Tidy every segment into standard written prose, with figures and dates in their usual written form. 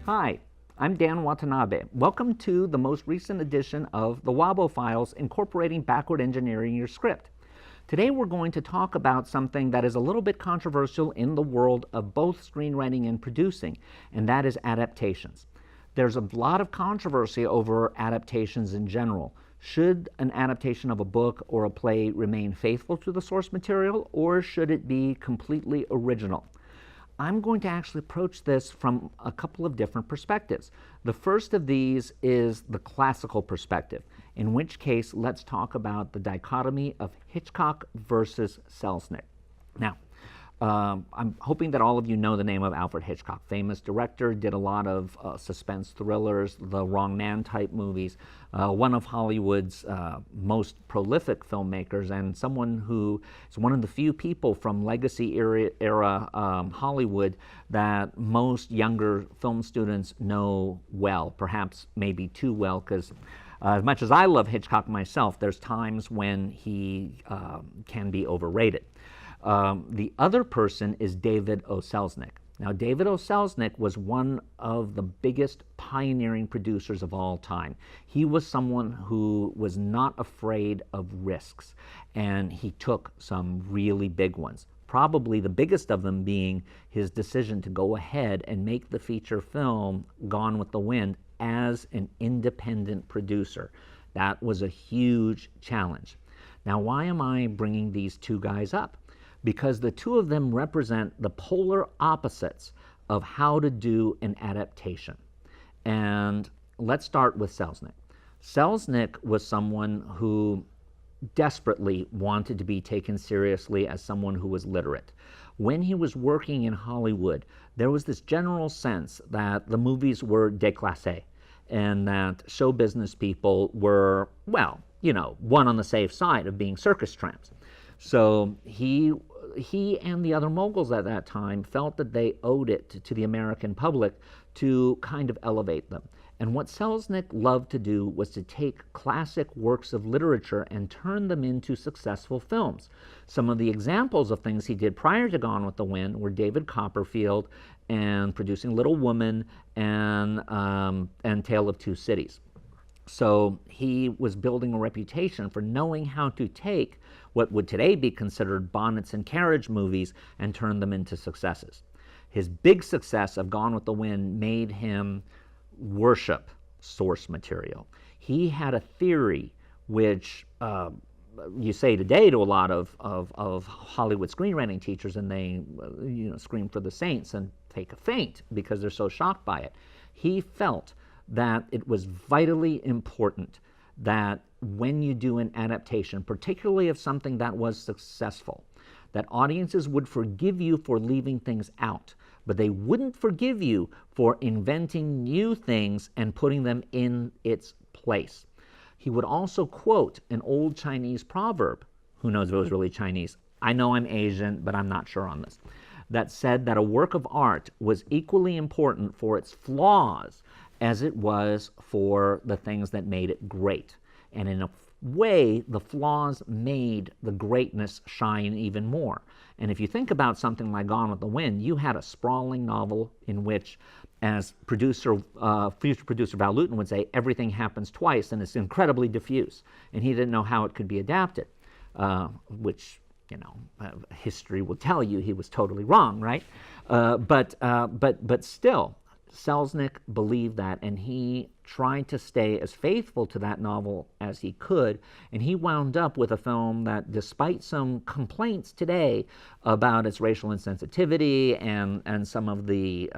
Hi, I'm Dan Watanabe. Welcome to the most recent edition of the Wabbo Files, incorporating backward engineering your script. Today we're going to talk about something that is a little bit controversial in the world of both screenwriting and producing, and that is adaptations. There's a lot of controversy over adaptations in general. Should an adaptation of a book or a play remain faithful to the source material, or should it be completely original? I'm going to actually approach this from a couple of different perspectives. The first of these is the classical perspective, in which case let's talk about the dichotomy of Hitchcock versus Selznick. Now, I'm hoping that all of you know the name of Alfred Hitchcock. Famous director, did a lot of suspense thrillers, the Wrong Man type movies, one of Hollywood's most prolific filmmakers, and someone who is one of the few people from legacy era Hollywood that most younger film students know well, perhaps maybe too well, because as much as I love Hitchcock myself, there's times when he can be overrated. The other person is David O. Selznick. Now, David O. Selznick was one of the biggest pioneering producers of all time. He was someone who was not afraid of risks, and he took some really big ones. Probably the biggest of them being his decision to go ahead and make the feature film Gone with the Wind as an independent producer. That was a huge challenge. Now, why am I bringing these two guys up? Because the two of them represent the polar opposites of how to do an adaptation. And let's start with Selznick. Selznick was someone who desperately wanted to be taken seriously as someone who was literate. When he was working in Hollywood, there was this general sense that the movies were déclassé and that show business people were, well, one on the safe side of being circus tramps. So he and the other moguls at that time felt that they owed it to the American public to kind of elevate them. And what Selznick loved to do was to take classic works of literature and turn them into successful films. Some of the examples of things he did prior to Gone with the Wind were David Copperfield and producing Little Woman and Tale of Two Cities. So he was building a reputation for knowing how to take what would today be considered bonnets and carriage movies and turn them into successes. His big success of Gone with the Wind made him worship source material. He had a theory which you say today to a lot of Hollywood screenwriting teachers, and they scream for the saints and take a faint because they're so shocked by it. He felt that it was vitally important that when you do an adaptation, particularly of something that was successful, that audiences would forgive you for leaving things out, but they wouldn't forgive you for inventing new things and putting them in its place. He would also quote an old Chinese proverb, who knows if it was really Chinese, I know I'm Asian, but I'm not sure on this, that said that a work of art was equally important for its flaws as it was for the things that made it great. And in a way, the flaws made the greatness shine even more. And if you think about something like Gone with the Wind, you had a sprawling novel in which, as future producer Val Lewton would say, everything happens twice and it's incredibly diffuse. And he didn't know how it could be adapted, which, history will tell you he was totally wrong, right? But still, Selznick believed that, and he tried to stay as faithful to that novel as he could, and he wound up with a film that, despite some complaints today about its racial insensitivity and some of the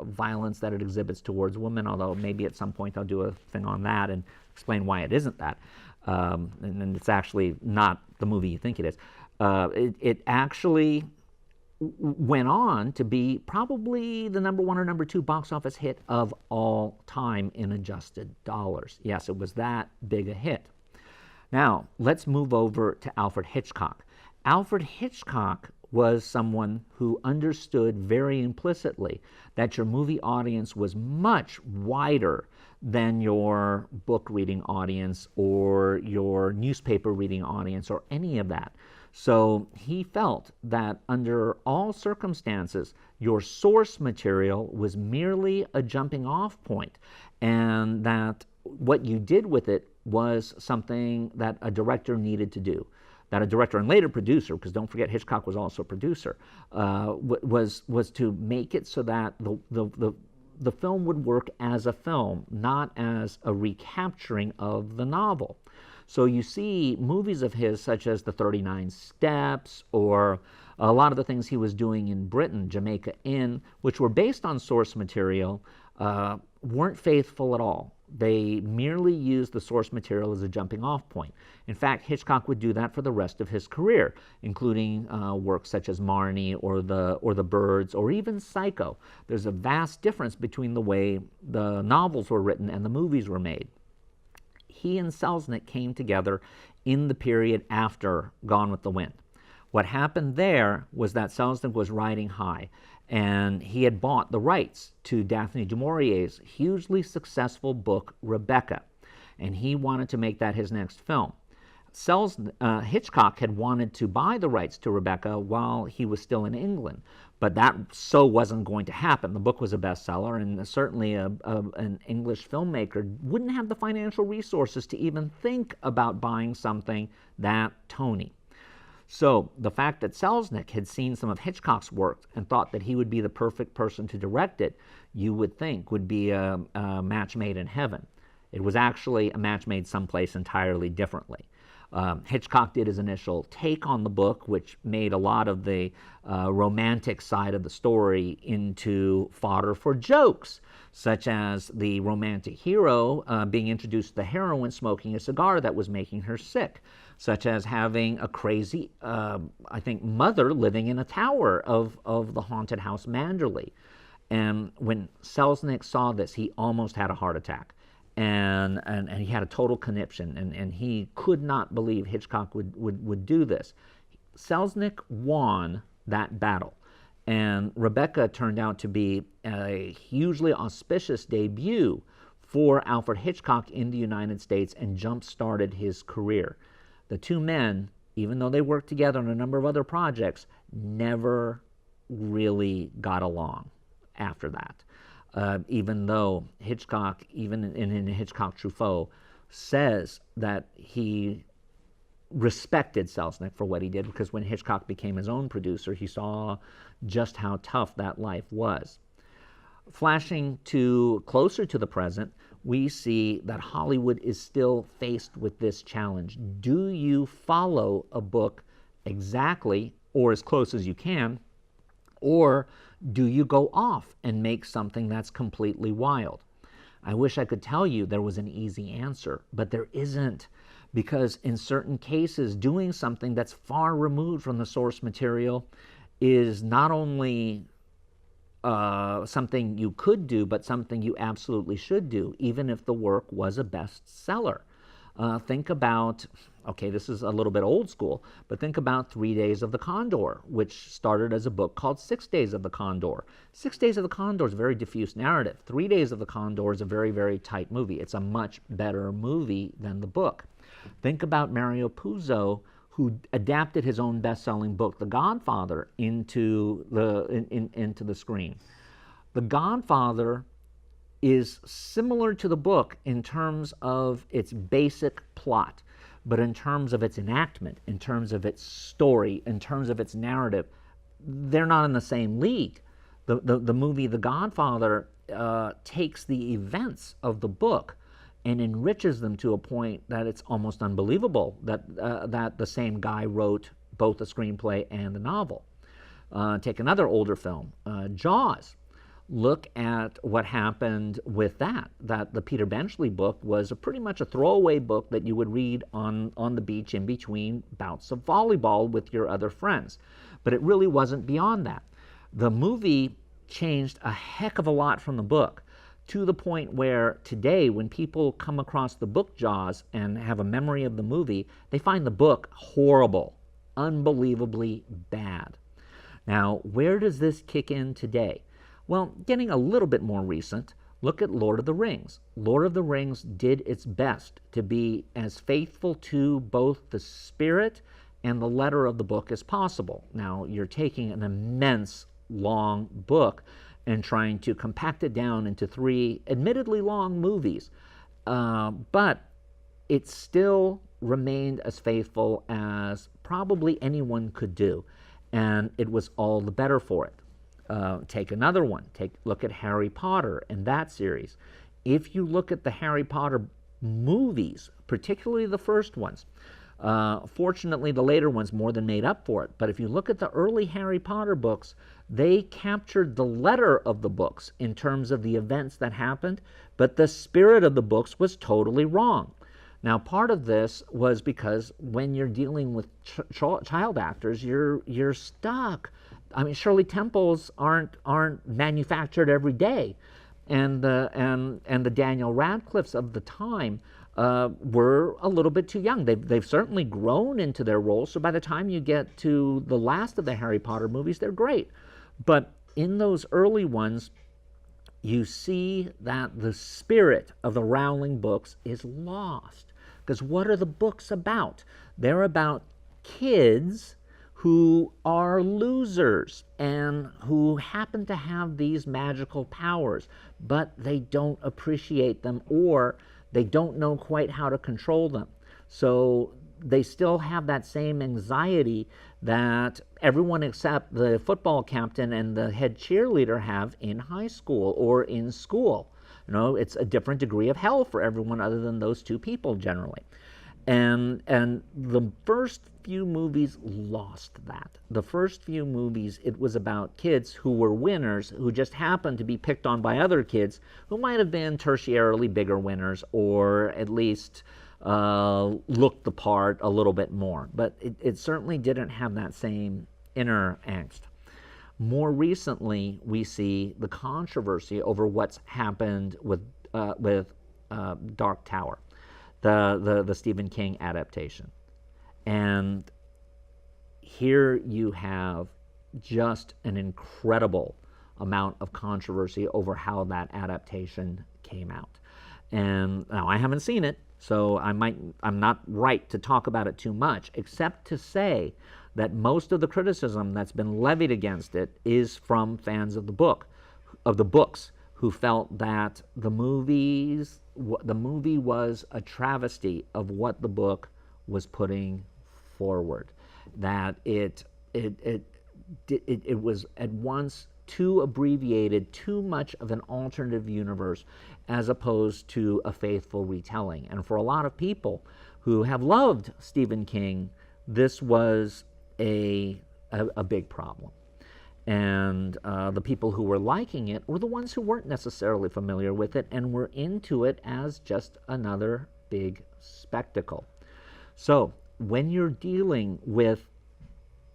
violence that it exhibits towards women, although maybe at some point I'll do a thing on that and explain why it isn't that, and it's actually not the movie you think it is. It actually went on to be probably the #1 or #2 box office hit of all time in adjusted dollars. Yes, it was that big a hit. Now, let's move over to Alfred Hitchcock. Alfred Hitchcock was someone who understood very implicitly that your movie audience was much wider than your book reading audience or your newspaper reading audience or any of that. So he felt that under all circumstances, your source material was merely a jumping off point, and that what you did with it was something that a director needed to do. That a director and later producer, because don't forget Hitchcock was also a producer, was to make it so that the film would work as a film, not as a recapturing of the novel. So you see movies of his such as The 39 Steps, or a lot of the things he was doing in Britain, Jamaica Inn, which were based on source material, weren't faithful at all. They merely used the source material as a jumping off point. In fact, Hitchcock would do that for the rest of his career, including works such as Marnie or the Birds or even Psycho. There's a vast difference between the way the novels were written and the movies were made. He and Selznick came together in the period after Gone with the Wind. What happened there was that Selznick was riding high, and he had bought the rights to Daphne du Maurier's hugely successful book, Rebecca, and he wanted to make that his next film. Hitchcock had wanted to buy the rights to Rebecca while he was still in England, but that so wasn't going to happen. The book was a bestseller, and certainly an English filmmaker wouldn't have the financial resources to even think about buying something that Tony. So the fact that Selznick had seen some of Hitchcock's work and thought that he would be the perfect person to direct it, you would think would be a match made in heaven. It was actually a match made someplace entirely differently. Hitchcock did his initial take on the book, which made a lot of the romantic side of the story into fodder for jokes, such as the romantic hero being introduced to the heroine smoking a cigar that was making her sick, such as having a crazy, I think, mother living in a tower of the haunted house Manderley. And when Selznick saw this, he almost had a heart attack. And he had a total conniption, and he could not believe Hitchcock would do this. Selznick won that battle, and Rebecca turned out to be a hugely auspicious debut for Alfred Hitchcock in the United States and jump-started his career. The two men, even though they worked together on a number of other projects, never really got along after that. Even though Hitchcock, even in Hitchcock Truffaut, says that he respected Selznick for what he did, because when Hitchcock became his own producer, he saw just how tough that life was. Flashing to closer to the present, we see that Hollywood is still faced with this challenge. Do you follow a book exactly, or as close as you can, or do you go off and make something that's completely wild? I wish I could tell you there was an easy answer, but there isn't, because in certain cases, doing something that's far removed from the source material is not only something you could do, but something you absolutely should do, even if the work was a bestseller. Think about, okay, this is a little bit old school, but think about 3 Days of the Condor, which started as a book called 6 Days of the Condor. 6 Days of the Condor is a very diffuse narrative. 3 Days of the Condor is a very, very tight movie. It's a much better movie than the book. Think about Mario Puzo, who adapted his own best-selling book, The Godfather, into the screen. The Godfather is similar to the book in terms of its basic plot, but in terms of its enactment, in terms of its story, in terms of its narrative, they're not in the same league. The movie The Godfather takes the events of the book and enriches them to a point that it's almost unbelievable that the same guy wrote both the screenplay and the novel. Take another older film, Jaws. Look at what happened with that the Peter Benchley book was pretty much a throwaway book that you would read on the beach in between bouts of volleyball with your other friends. But it really wasn't beyond that. The movie changed a heck of a lot from the book, to the point where today when people come across the book Jaws and have a memory of the movie, they find the book horrible, unbelievably bad. Now, where does this kick in today? Well, getting a little bit more recent, look at Lord of the Rings. Lord of the Rings did its best to be as faithful to both the spirit and the letter of the book is possible. Now, you're taking an immense long book and trying to compact it down into 3 admittedly long movies, but it still remained as faithful as probably anyone could do, and it was all the better for it. Take another one. Look at Harry Potter and that series. If you look at the Harry Potter movies, particularly the first ones, fortunately the later ones more than made up for it, but if you look at the early Harry Potter books, they captured the letter of the books in terms of the events that happened, but the spirit of the books was totally wrong. Now, part of this was because when you're dealing with child actors, you're stuck. I mean, Shirley Temples aren't manufactured every day, and the Daniel Radcliffes of the time were a little bit too young. They've certainly grown into their roles, so by the time you get to the last of the Harry Potter movies, they're great. But in those early ones, you see that the spirit of the Rowling books is lost. Because what are the books about? They're about kids who are losers and who happen to have these magical powers, but they don't appreciate them, or they don't know quite how to control them. So they still have that same anxiety that everyone except the football captain and the head cheerleader have in high school or in school. You know, it's a different degree of hell for everyone other than those 2 people generally. And the first few movies lost that. The first few movies, it was about kids who were winners who just happened to be picked on by other kids who might have been tertiarily bigger winners, or at least looked the part a little bit more. But it certainly didn't have that same inner angst. More recently, we see the controversy over what's happened with Dark Tower, the Stephen King adaptation. And here you have just an incredible amount of controversy over how that adaptation came out. And now I haven't seen it, so I'm not right to talk about it too much, except to say that most of the criticism that's been levied against it is from fans of the books, who felt that the movie was a travesty of what the book was putting forward, that it was at once too abbreviated, too much of an alternative universe, as opposed to a faithful retelling. And for a lot of people who have loved Stephen King, this was a big problem. And the people who were liking it were the ones who weren't necessarily familiar with it and were into it as just another big spectacle. So when you're dealing with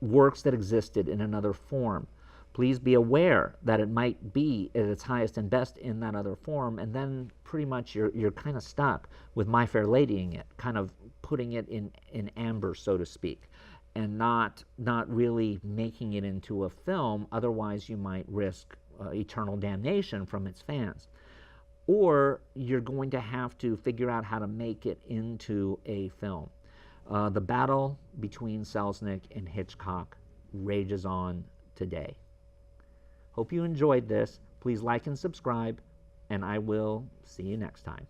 works that existed in another form, please be aware that it might be at its highest and best in that other form, and then pretty much you're kind of stuck with My Fair Ladying it, kind of putting it in amber, so to speak, and not really making it into a film. Otherwise, you might risk eternal damnation from its fans. Or you're going to have to figure out how to make it into a film. The battle between Selznick and Hitchcock rages on today. Hope you enjoyed this. Please like and subscribe, and I will see you next time.